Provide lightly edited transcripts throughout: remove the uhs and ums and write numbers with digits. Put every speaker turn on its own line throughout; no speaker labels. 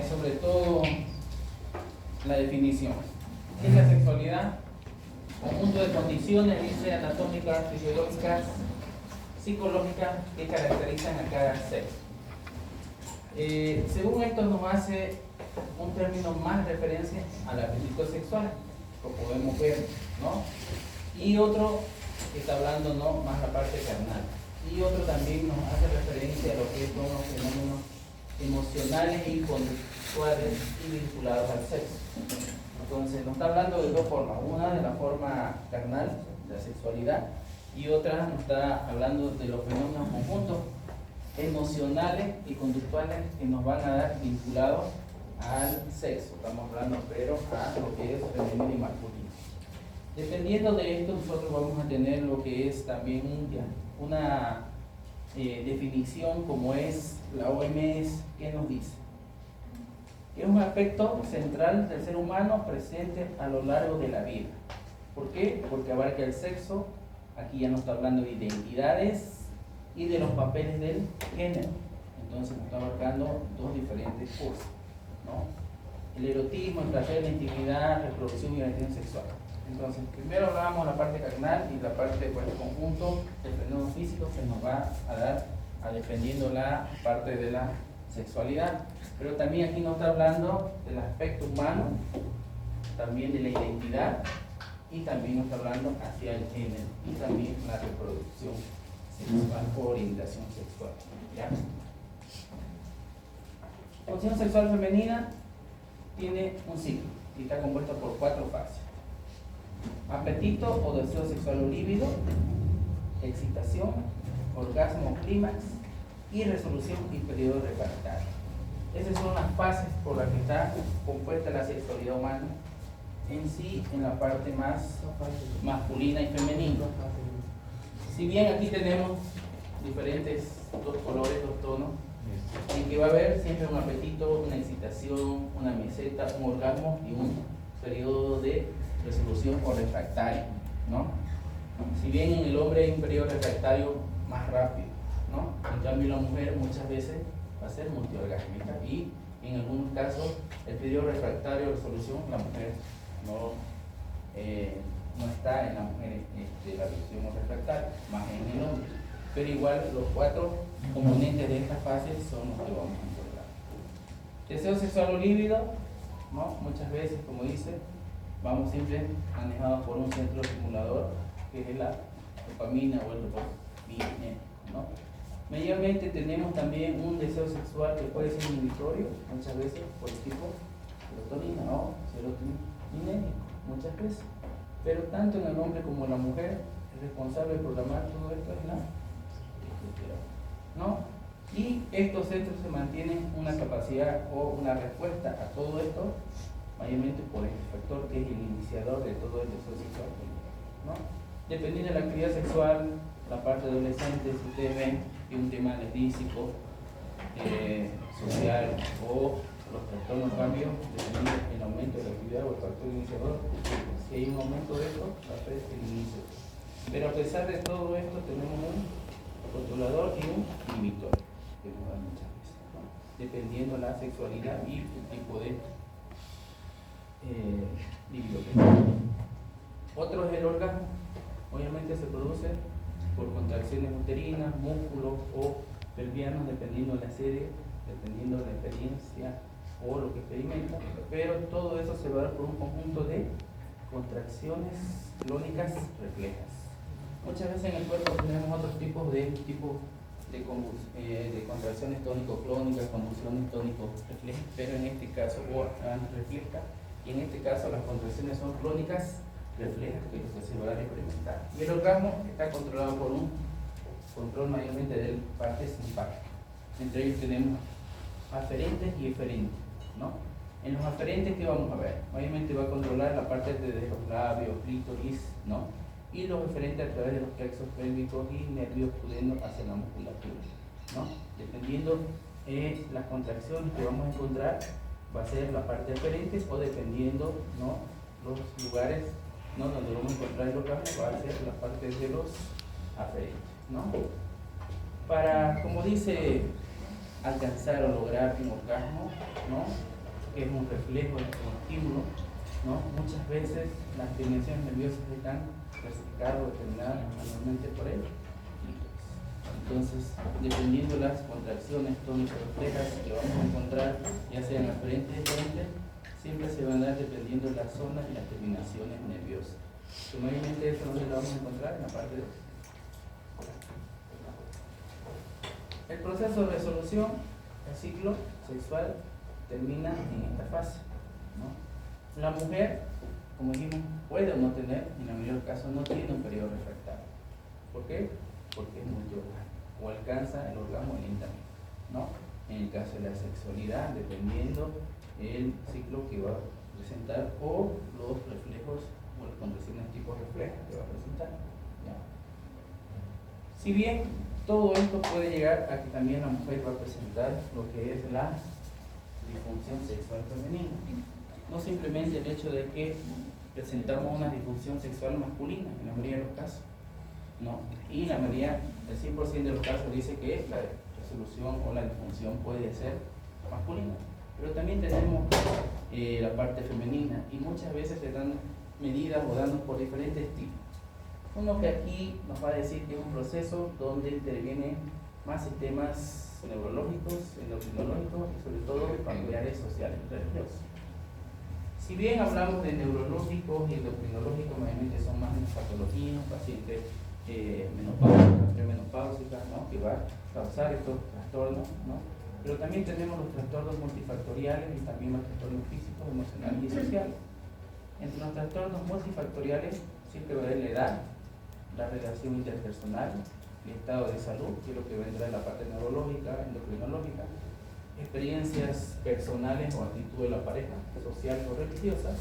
sobre todo la definición. ¿Qué es la sexualidad? Conjunto de condiciones, dice, anatómicas, fisiológicas, psicológicas que caracterizan a cada sexo. Según esto nos hace un término más referencia al apetito sexual, lo podemos ver, ¿no? Y otro que está hablando, ¿no?, más la parte carnal. Y otro también nos hace referencia a lo que son los fenómenos emocionales y conductuales y vinculados al sexo. Entonces nos está hablando de dos formas, una de la forma carnal, de la sexualidad, y otra nos está hablando de los fenómenos conjuntos emocionales y conductuales que nos van a dar vinculados al sexo. Estamos hablando pero a lo que es femenino y masculino. Dependiendo de esto, nosotros vamos a tener lo que es también una definición como es la OMS, que nos dice que es un aspecto central del ser humano presente a lo largo de la vida. ¿Por qué? Porque abarca el sexo. Aquí ya nos está hablando de identidades y de los papeles del género. Entonces nos está abarcando dos diferentes cosas, ¿no? El erotismo, el placer, la intimidad, reproducción y orientación sexual. Entonces, primero hablábamos de la parte carnal y la parte, pues, conjunto del fenómeno físico que nos va a dar, dependiendo la parte de la sexualidad. Pero también aquí nos está hablando del aspecto humano, también de la identidad, y también nos está hablando hacia el género y también la reproducción sexual o orientación sexual, ¿ya? La función sexual femenina tiene un ciclo y está compuesto por 4 fases: apetito o deseo sexual o líbido, excitación, orgasmo o clímax y resolución y periodo refractario. Esas son las fases por las que está compuesta la sexualidad humana en sí, en la parte más masculina y femenina. Si bien aquí tenemos diferentes dos colores, dos tonos, en que va a haber siempre un apetito, una excitación, una meseta, un orgasmo y un periodo de resolución o refractario, ¿no? Si bien en el hombre hay un periodo refractario más rápido, ¿no? En cambio la mujer muchas veces va a ser multiorgásmica y en algunos casos el periodo refractario de resolución la mujer no está en la mujer la resolución refractaria, más en el hombre. Pero igual los 4 componentes de esta fase son los que vamos a encontrar. Deseo sexual o líbido, ¿no? Muchas veces, como dice, vamos siempre manejados por un centro estimulador que es la dopamina o el dopamina, ¿no? Mayormente tenemos también un deseo sexual que puede ser inhibitorio, muchas veces por el tipo serotonina o serotoninérgico, muchas veces. Pero tanto en el hombre como en la mujer, el responsable de programar todo esto es la testosterona, ¿no? Y estos centros se mantienen una capacidad o una respuesta a todo esto, mayormente por el factor que es el iniciador de todo el deseo sexual, ¿no? Dependiendo de la actividad sexual, la parte adolescente, si ustedes ven que un tema de físico, social o los trastornos cambios, dependiendo del aumento de la actividad o el factor iniciador, si hay un aumento de esto, va a ser el inicio. Pero a pesar de todo esto, tenemos un controlador y un inhibitor, que nos dan muchas veces, ¿no? Dependiendo la sexualidad y el tipo de libido. Otro es el orgasmo. Obviamente se produce por contracciones uterinas, músculos o pelvianos, dependiendo de la serie, dependiendo de la experiencia o lo que experimenta, pero todo eso se va a dar por un conjunto de contracciones clónicas reflejas. Muchas veces en el cuerpo tenemos otros tipos de contracciones tónico-clónicas, convulsiones tónico-reflejas, pero en este caso, o refleja, y en este caso las contracciones son clónicas reflejas, que es lo que se va a experimentar. Y el orgasmo está controlado por un control mayormente de partes simpáticas. Entre ellos tenemos aferentes y eferentes, ¿no? En los aferentes, ¿qué vamos a ver? Mayormente va a controlar la parte de los labios, clítoris, ¿no? Y los eferentes a través de los plexos pélvicos y nervios pudiendo hacia la musculatura, ¿no? Dependiendo las contracciones que vamos a encontrar, va a ser la parte eferente o dependiendo, ¿no?, los lugares, ¿no?, donde vamos a encontrar el orgasmo, va a ser la parte de los aferentes, ¿no? Para, como dice alcanzar o lograr un orgasmo, ¿no? Que es un reflejo de un estímulo, ¿no? Muchas veces las terminaciones nerviosas están clasificadas o determinadas manualmente por él. Entonces, dependiendo de las contracciones tónicas reflejas que vamos a encontrar, ya sean aferentes y deferentes, siempre se van a dar dependiendo de las zonas y las terminaciones nerviosas. Mayormente eso no lo vamos a encontrar en la parte de... El proceso de resolución, el ciclo sexual termina en esta fase, ¿no? La mujer, como dijimos, puede o no tener, en la mayoría de los casos no tiene un periodo refractario. ¿Por qué? Porque es multiorgánico o alcanza el orgasmo lentamente, ¿no? En el caso de la sexualidad, dependiendo el ciclo que va a presentar o los reflejos o las contracciones tipo reflejo que va a presentar, ¿ya? Si bien todo esto puede llegar a que también la mujer va a presentar lo que es la disfunción sexual femenina. No simplemente el hecho de que presentamos una disfunción sexual masculina en la mayoría de los casos, no. Y la mayoría, el 100% de los casos dice que la resolución o la disfunción puede ser masculina. Pero también tenemos la parte femenina y muchas veces se dan medidas o danos por diferentes tipos. Uno que aquí nos va a decir que es un proceso donde intervienen más sistemas neurológicos, endocrinológicos y sobre todo familiares, sociales y religiosos. Si bien hablamos de neurológicos y endocrinológicos, mayormente son más patologías, pacientes menopáusicas, premenopáusicas, ¿no? Que va a causar estos trastornos, ¿no? Pero también tenemos los trastornos multifactoriales y también los trastornos físicos, emocionales y sociales. Entre los trastornos multifactoriales siempre va a haber la edad, la relación interpersonal, el estado de salud, que es lo que vendrá en la parte neurológica, endocrinológica, experiencias personales o actitud de la pareja, sociales o religiosas,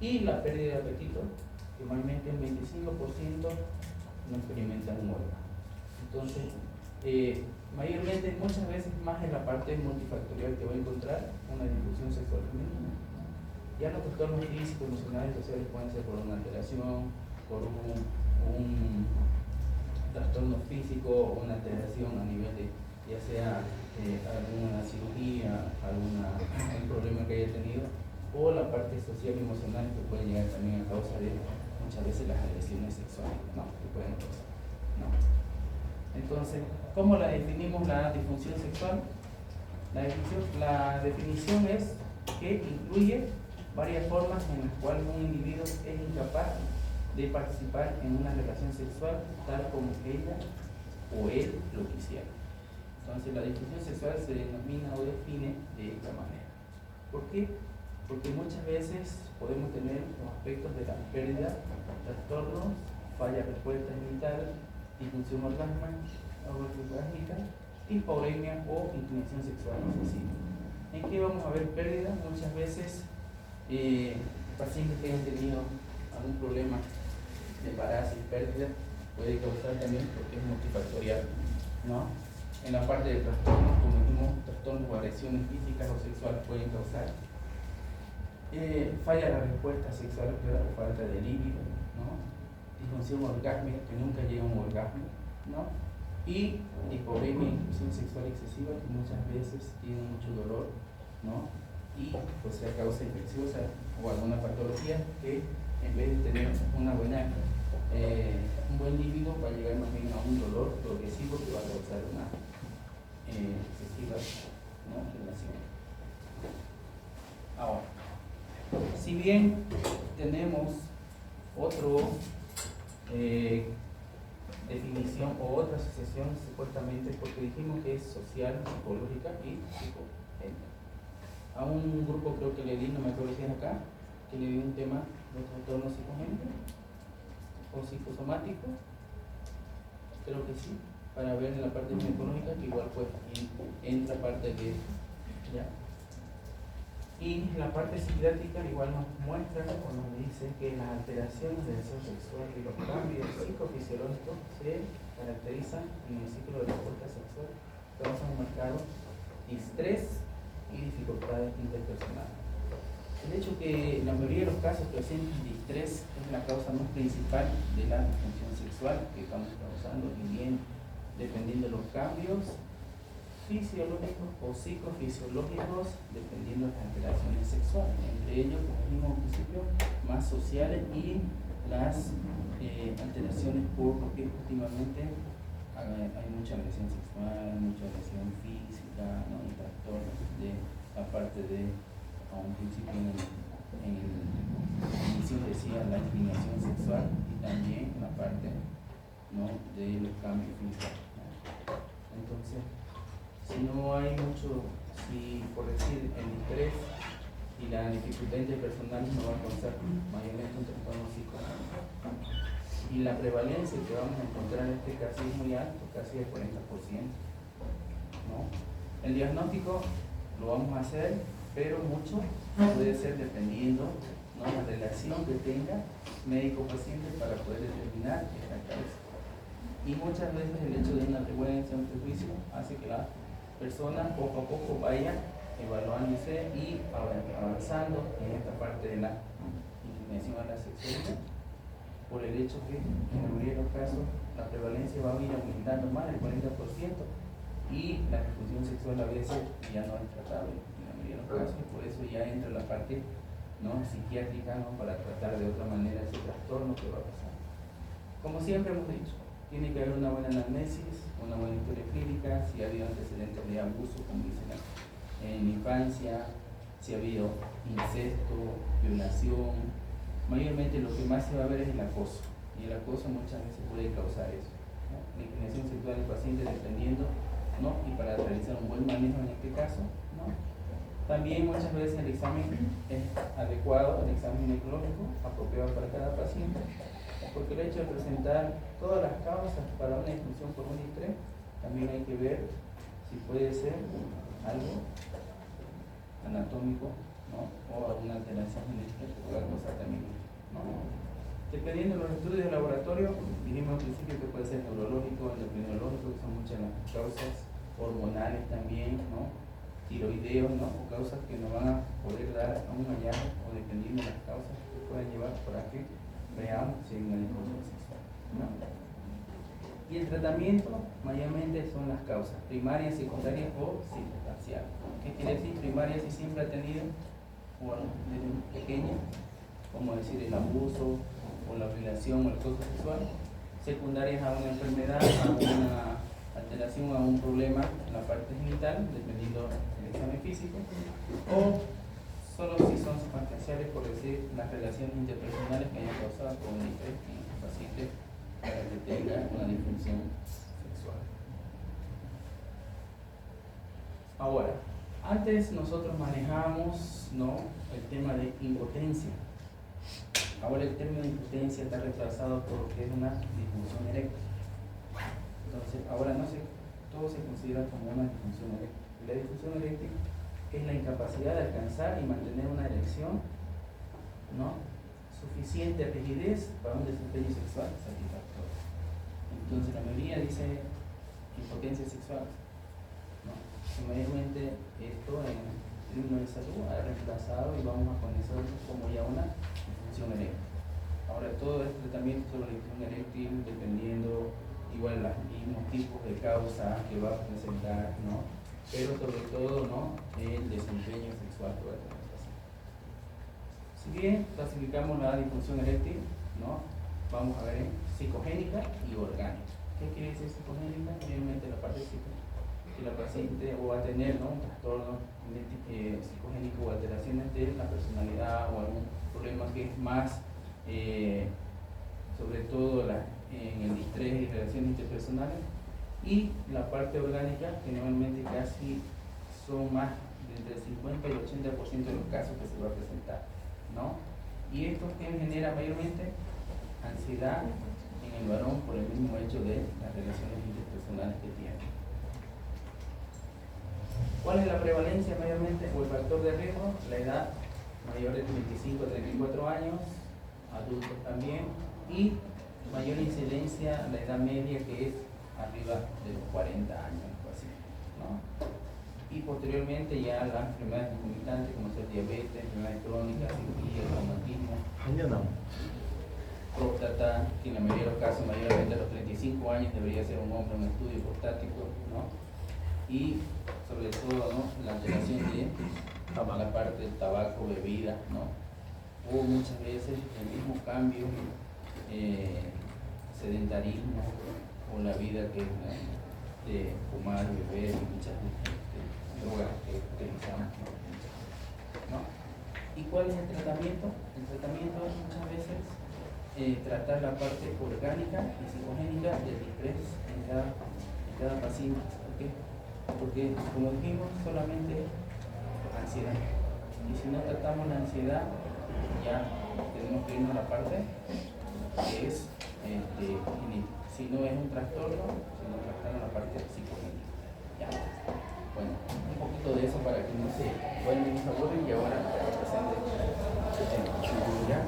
y la pérdida de apetito, que normalmente el 25% no experimentan un orgasmo. Entonces, mayormente, muchas veces más en la parte multifactorial que va a encontrar una disfunción sexual femenina. Ya los trastornos físicos, emocionales y sociales pueden ser por una alteración, por un trastorno físico o una alteración a nivel de ya sea alguna cirugía, algún problema que haya tenido, o la parte social y emocional que puede llegar también a causa de muchas veces las agresiones sexuales, ¿no? Que pueden causar, ¿no? Entonces, ¿cómo la definimos la disfunción sexual? La definición es que incluye varias formas en las cuales un individuo es incapaz de participar en una relación sexual tal como ella o él lo quisiera. Entonces la disfunción sexual se denomina o define de esta manera. ¿Por qué? Porque muchas veces podemos tener los aspectos de la pérdida, trastornos, falla de respuesta genital, disfunción orgásmica, dispareunia o inclinación sexual excesiva. ¿En qué vamos a ver pérdida? Muchas veces pacientes que hayan tenido algún problema de embarazo y pérdida puede causar también porque es multifactorial, ¿no? En la parte de trastornos, como dijimos, trastornos o agresiones físicas o sexuales pueden causar falla la respuesta sexual o falta de líbido, ¿no? Disfunción orgásmica, que nunca llega a un orgasmo, ¿no? Y dispareunia, inclusión sexual excesiva, que muchas veces tiene mucho dolor, ¿no? Y pues sea causa infecciosa o alguna patología que en vez de tener un buen líbido va a llegar más bien a un dolor progresivo que va a causar una excesiva, ¿no? Relación. Ahora, si bien tenemos otro definición o otra asociación supuestamente porque dijimos que es social, psicológica y psicogénica. A un grupo creo que le di, no me acuerdo si es acá, que le di un tema de trastorno psicogénico o psicosomático, creo que sí, para ver en la parte psicológica que igual pues entra parte de ya. Y la parte psiquiátrica igual nos muestra o nos dice que las alteraciones del deseo sexual y los cambios psicofisiológicos se caracterizan en el ciclo de respuesta sexual, causan un marcado estrés y dificultades interpersonales. El hecho que en la mayoría de los casos presenten distrés es la causa más principal de la disfunción sexual que estamos causando, y bien, dependiendo de los cambios fisiológicos o psicofisiológicos dependiendo de las alteraciones sexuales, entre ellos, como dijimos al principio, más sociales y las alteraciones porque últimamente hay mucha agresión sexual, mucha agresión física, ¿no? Y trastornos de la parte de, a un principio en el inicio decía la inclinación sexual y también la parte, ¿no? De los cambios físicos, ¿no? Entonces, si no hay mucho, si por decir el estrés y la dificultad interpersonal no va a causar mayormente un trastorno psicológico, y la prevalencia que vamos a encontrar en este caso es muy alto, casi el 40%, ¿no? El diagnóstico lo vamos a hacer, pero mucho puede ser dependiendo, ¿no?, la relación que tenga médico-paciente para poder determinar esta causa. Y muchas veces el hecho de una vergüenza, un prejuicio, hace que la persona poco a poco vaya evaluándose y avanzando en esta parte de la inclinación a la sexualidad, por el hecho que en la mayoría de los casos la prevalencia va a ir aumentando más del 40% y la disfunción sexual a veces ya no es tratable en la mayoría de los casos, y por eso ya entra la parte, ¿no?, psiquiátrica, ¿no?, para tratar de otra manera ese trastorno que va a pasar. Como siempre hemos dicho, tiene que haber una buena anamnesis, una buena historia clínica, si ha habido antecedentes de abuso, como dicen en la infancia, si ha habido incesto, violación. Mayormente lo que más se va a ver es el acoso, y el acoso muchas veces puede causar eso, ¿no? La inclinación sexual del paciente dependiendo, ¿no?, y para realizar un buen manejo en este caso, ¿no? También muchas veces el examen es adecuado, el examen ginecológico apropiado para cada paciente, porque el hecho de presentar todas las causas para una disfunción por un estrés, también hay que ver si puede ser algo anatómico, ¿no?, o alguna alteración genética que pueda causar también, ¿no? Dependiendo de los estudios de laboratorio, dijimos al principio que puede ser neurológico, endocrinológico, que son muchas las causas, hormonales también, ¿no?, tiroideos, ¿no?, o causas que nos van a poder dar a un hallazgo, o dependiendo de las causas que pueden llevar para que veamos si hay una disfunción sexual, ¿no? Y el tratamiento mayormente son las causas primarias, secundarias o circunstanciales. ¿Qué quiere decir? Primaria si siempre ha tenido, bueno, desde pequeña, como decir el abuso o la violación o el acoso sexual. Secundarias a una enfermedad, a una alteración, a un problema en la parte genital, dependiendo del examen físico, o solo si son circunstanciales, por decir las relaciones interpersonales que hayan causado con un estrés en el paciente para que tenga una disfunción sexual. Ahora, antes nosotros manejamos, ¿no?, el tema de impotencia. Ahora el término de impotencia está reemplazado por lo que es una disfunción eréctil. Entonces, ahora todo se considera como una disfunción eréctil. La disfunción eréctil es la incapacidad de alcanzar y mantener una erección, ¿no?, suficiente rigidez para un desempeño sexual satisfactorio. Entonces la mayoría dice impotencia sexual, ¿no? Y mayormente esto en términos de salud ha reemplazado y vamos a conocer como ya una disfunción eréctil. Ahora todo este tratamiento sobre la disfunción eréctil dependiendo igual los mismos tipos de causa que va a presentar, ¿no?, pero sobre todo, ¿no?, el desempeño sexual que va a tener. Si bien clasificamos la disfunción eréctil, ¿no?, vamos a ver en psicogénica y orgánica. ¿Qué quiere decir psicogénica? Obviamente la parte que la paciente o va a tener, ¿no?, un trastorno psicogénico o alteraciones de la personalidad o algún problema que es más, sobre todo en el estrés y relaciones interpersonales, y la parte orgánica que normalmente casi son más de entre el 50 y el 80% de los casos que se va a presentar, ¿no? Y esto que genera mayormente ansiedad en el varón por el mismo hecho de las relaciones interpersonales que tiene. ¿Cuál es la prevalencia mayormente o el factor de riesgo? La edad mayor de 25 a 34 años, adultos también, y mayor incidencia la edad media que es arriba de los 40 años, ¿no? Y posteriormente ya las enfermedades concomitantes como ser diabetes, enfermedades crónicas, cirugía, traumatismo, próstata, que en la mayoría de los casos, mayormente a los 35 años debería ser un hombre un estudio prostático, ¿no? y sobre todo, ¿no?, la alteración de la parte del tabaco, bebida, ¿no? O muchas veces el mismo cambio, sedentarismo, o la vida que es de fumar, beber y muchas drogas que utilizamos, ¿no? ¿Y cuál es el tratamiento? El tratamiento es muchas veces tratar la parte orgánica y psicogénica del estrés en cada paciente. ¿Por qué? Porque, como dijimos, solamente ansiedad. Y si no tratamos la ansiedad, ya tenemos que irnos a la parte que es, si no es un trastorno, sino tratar la parte psicogénica. Ya. Bueno, un poquito de eso para que no se vuelvan y se aburren y ahora presente el tema. ¿Ya?